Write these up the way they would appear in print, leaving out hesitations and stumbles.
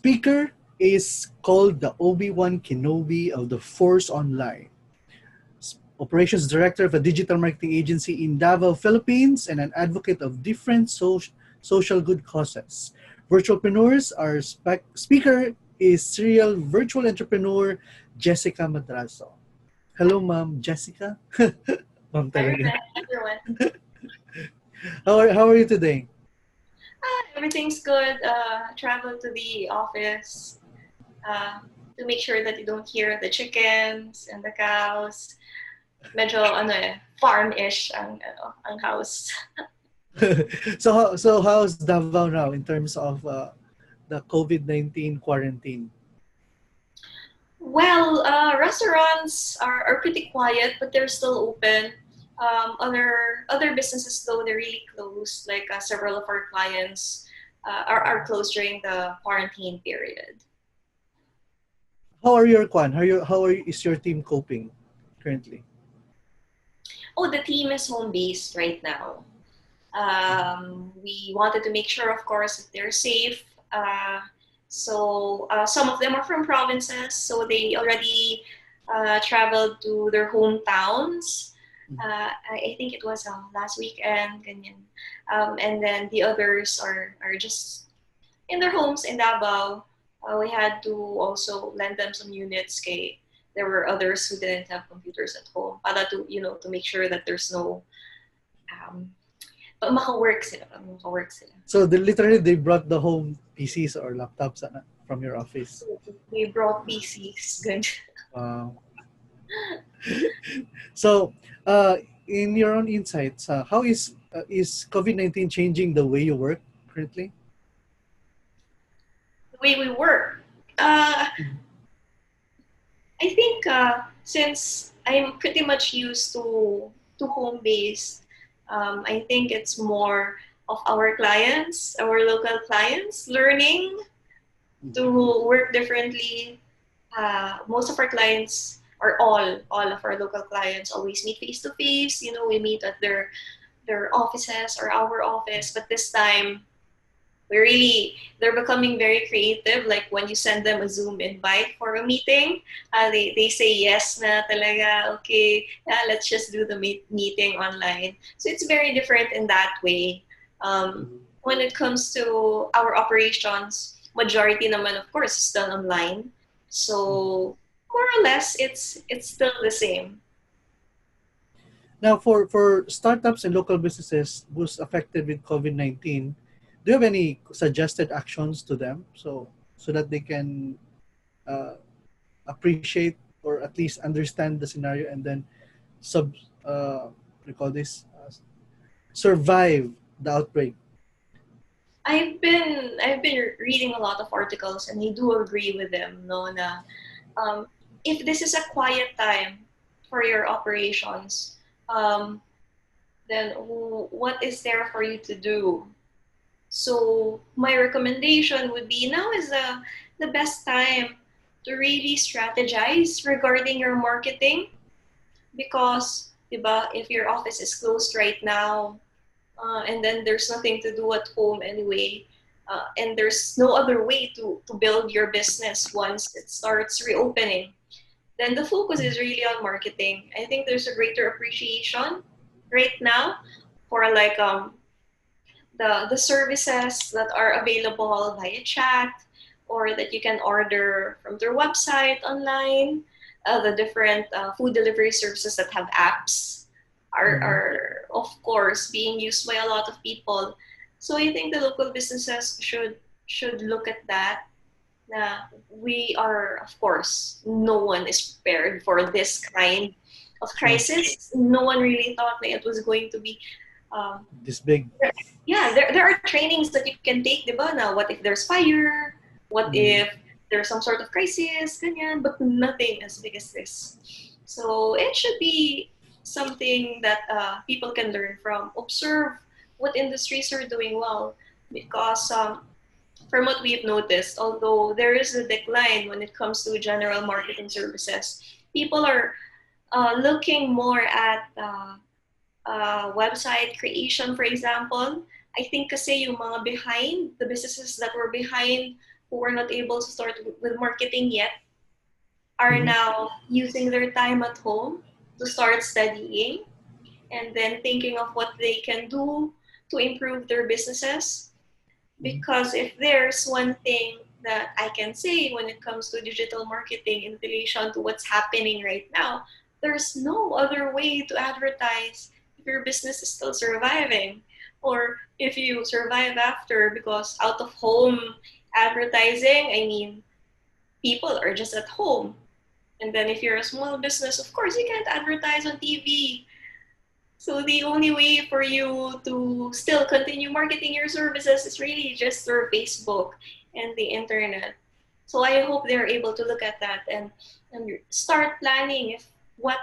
speaker is called the Obi-Wan Kenobi of the Force Online. Operations Director of a digital marketing agency in Davao, Philippines, and an advocate of different social good causes. Virtualpreneurs, our speaker is serial virtual entrepreneur Jessica Madrazo. Hello, Ma'am Jessica. Ma'am talaga. Hi, everyone. How are you today? Everything's good. Travel to the office uh, to make sure that you don't hear the chickens and the cows. Medyo farm-ish ang house. So how's Davao now in terms of the COVID-19 quarantine? Well, restaurants are pretty quiet, but they're still open. Other businesses though they're really closed. Like several of our clients are closed during the quarantine period. How are your Kwan? Is your team coping currently? Oh, the team is home based right now. We wanted to make sure, of course, that they're safe. So some of them are from provinces, so they already traveled to their hometowns. I think it was last weekend, ganyan. And then the others are just in their homes in Davao. We had to also lend them some units. Kay, there were others who didn't have computers at home. Para to make sure that there's no um, maka-work sila. Maka-work sila. So they brought the home PCs or laptops from your office. They brought PCs. Good. Wow. So, in your own insights, how is COVID-19 changing the way you work currently? The way we work. I think since I'm pretty much used to home based, I think it's more of our clients, our local clients, learning to work differently. Most of our clients, or all of our local clients, always meet face to face. We meet at their offices or our office, but this time they're becoming very creative. Like when you send them a Zoom invite for a meeting, they say yes na talaga. Okay, yeah, let's just do the meeting online. So it's very different in that way. When it comes to our operations, majority naman, of course, is still online. So more or less, it's still the same. Now, for startups and local businesses who's affected with COVID-19, do you have any suggested actions to them so that they can uh, appreciate or at least understand the scenario and then sub we call this survive the outbreak? I've been reading a lot of articles, and I do agree with them. No, na if this is a quiet time for your operations, um, then what is there for you to do? So my recommendation would be now is the best time to really strategize regarding your marketing, because diba, if your office is closed right now, and then there's nothing to do at home anyway, and there's no other way to build your business once it starts reopening, then the focus is really on marketing. I think there's a greater appreciation right now for like the services that are available via chat, or that you can order from their website online. The different food delivery services that have apps Mhm. are of course being used by a lot of people. So I think the local businesses should look at that. Na we are, of course, no one is prepared for this kind of Sure. crisis. No one really thought that it was going to be um, This big. yeah, there are trainings that you can take, di ba? Now, what if there's fire? What Mhm. if there's some sort of crisis? Ganyan, but nothing as big as this. So it should be something that people can learn from. Observe what industries are doing well, because from what we've noticed, although there is a decline when it comes to general marketing services, people are looking more at website creation, for example. I think kasi yung mga behind, the businesses that were behind who were not able to start with marketing yet are Mhm. now using their time at home to start studying and then thinking of what they can do to improve their businesses. Mhm. Because if there's one thing that I can say when it comes to digital marketing in relation to what's happening right now, there's no other way to advertise if your business is still surviving. Or if you survive after, because out of home advertising, I mean, people are just at home. And then if you're a small business, of course, you can't advertise on TV. So the only way for you to still continue marketing your services is really just through Facebook and the internet. So I hope they're able to look at that and start planning if what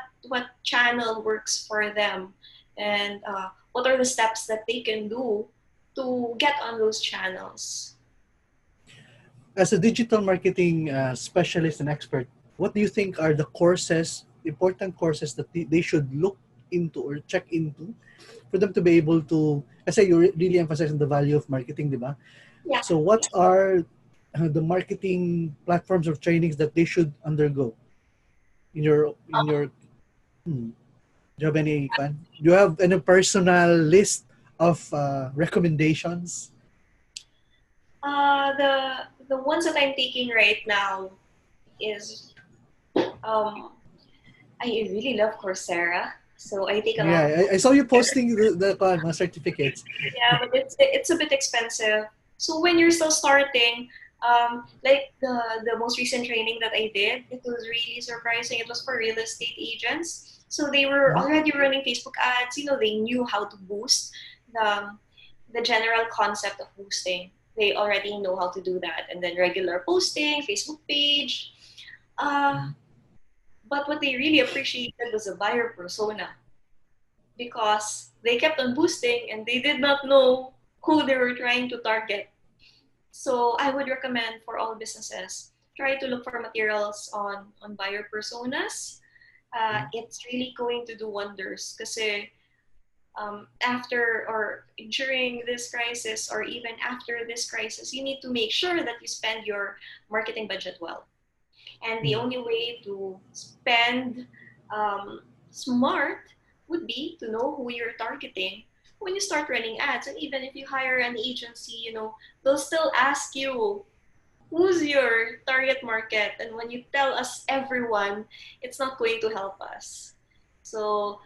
channel works for them and what are the steps that they can do to get on those channels. As a digital marketing specialist and expert, what do you think are the courses, important courses that they should look into or check into for them to be able to, kasi you really emphasize on the value of marketing, di ba? Yeah. So what are the marketing platforms or trainings that they should undergo in your do you have any do you have any personal list of recommendations? The ones that I'm taking right now is um, I really love Coursera, so I take a lot of Yeah, I courses saw you there. posting mga certificates. Yeah, but it's a bit expensive. So when you're still starting, like the most recent training that I did, it was really surprising. It was for real estate agents. So they were Mhm. already running Facebook ads. You know, they knew how to boost the the general concept of boosting. They already know how to do that, and then regular posting, Facebook page. Uh, Mhm. but what they really appreciated was a buyer persona because they kept on boosting and they did not know who they were trying to target. So I would recommend for all businesses, try to look for materials on buyer personas. It's really going to do wonders because after or during this crisis or even after this crisis, you need to make sure that you spend your marketing budget well. And the Mhm. only way to spend smart would be to know who you're targeting when you start running ads. And even if you hire an agency, you know, they'll still ask you who's your target market. And when you tell us everyone, it's not going to help us. So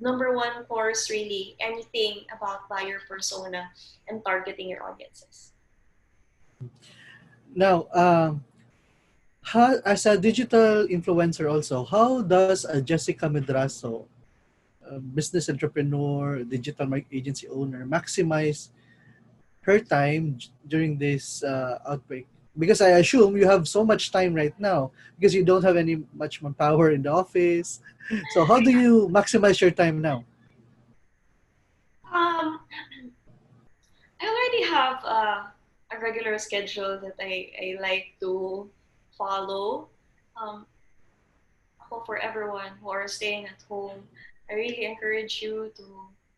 number one course really anything about buyer persona and targeting your audiences. Now, how, as a digital influencer also, how does a Jessica Medrazo, a business entrepreneur, digital agency owner, maximize her time during this outbreak? Because I assume you have so much time right now because you don't have any much manpower in the office. So how do you maximize your time now? Um, I already have a regular schedule that I like to follow. Um, for everyone who are staying at home, I really encourage you to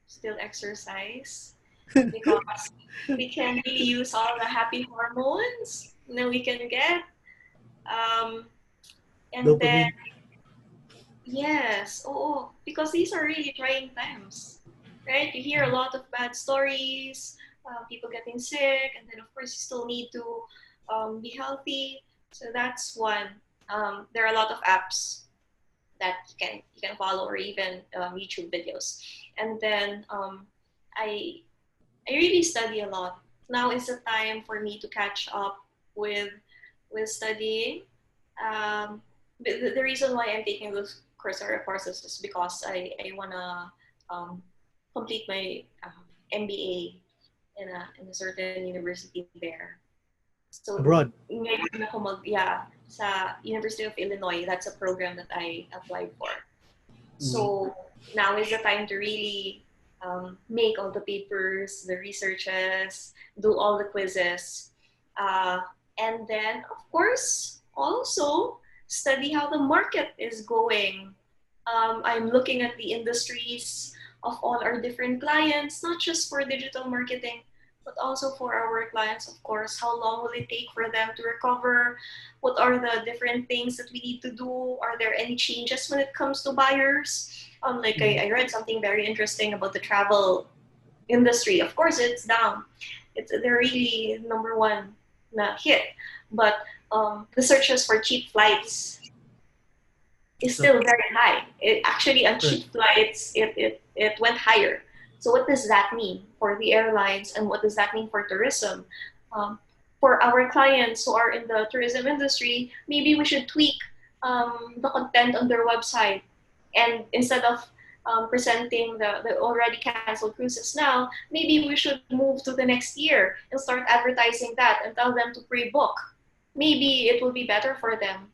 still exercise because we can really use all the happy hormones that we can get. Um, and then, Dopamine. yes, because these are really trying times, right? You hear a lot of bad stories, people getting sick, and then of course you still need to be healthy. So that's one. There are a lot of apps that you can follow or even YouTube videos. And then I I really study a lot. Now is the time for me to catch up with with studying. Um, the reason why I'm taking those Coursera courses is because I wanna um, complete my MBA in a certain university there. So Abroad. ngayon ako sa University of Illinois. That's a program that I applied for. Mhm. So now is the time to really make all the papers, the researches, do all the quizzes, uh, and then of course also study how the market is going. I'm looking at the industries of all our different clients, not just for digital marketing, but also for our clients, of course. How long will it take for them to recover? What are the different things that we need to do? Are there any changes when it comes to buyers? Like I read something very interesting about the travel industry. Of course, it's down. They're really number one na hit, but the searches for cheap flights is So, still very high. It actually on correct. cheap flights it went higher. So what does that mean for the airlines and what does that mean for tourism? Um, for our clients who are in the tourism industry, maybe we should tweak the content on their website, and instead of presenting the already canceled cruises now, maybe we should move to the next year and start advertising that and tell them to pre-book. Maybe it will be better for them.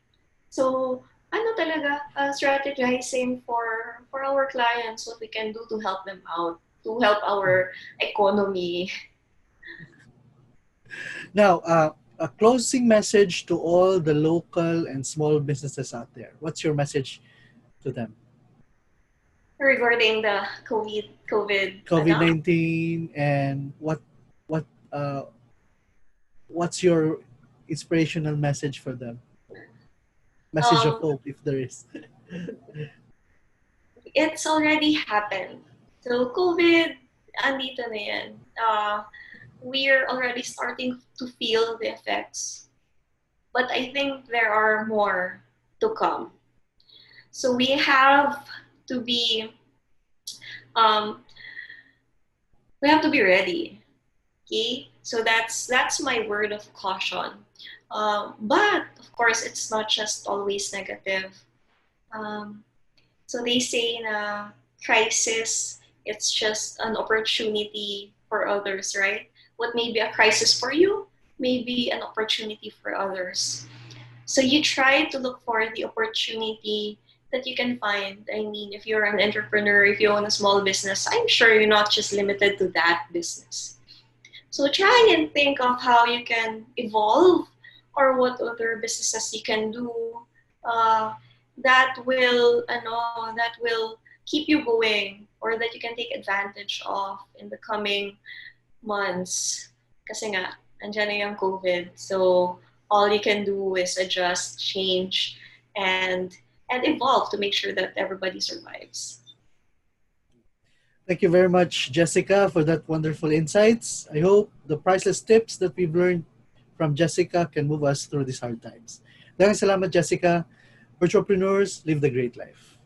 So ano talaga, strategizing for our clients, what we can do to help them out, to help our economy. Now, a closing message to all the local and small businesses out there. What's your message to them? Regarding the COVID COVID ano, 19 and what what's your inspirational message for them? Message of um, hope, if there is. it's already happened. So COVID, andito na yan. We're already starting to feel the effects. But I think there are more to come. So to be um, we have to be ready. Okay, so that's my word of caution. But of course, it's not just always negative. Um, so they say na crisis, it's just an opportunity for others, right? What may be a crisis for you may be an opportunity for others. So you try to look for the opportunity that you can find. I mean, if you're an entrepreneur, if you own a small business, I'm sure you're not just limited to that business. So try and think of how you can evolve or what other businesses you can do uh, that will keep you going or that you can take advantage of in the coming months. Kasi nga, andyan na yung COVID. So all you can do is adjust, change, and evolve to make sure that everybody survives. Thank you very much, Jessica, for that wonderful insights. I hope the priceless tips that we've learned from Jessica can move us through these hard times. Daghang salamat, Jessica. Entrepreneurs, live the great life.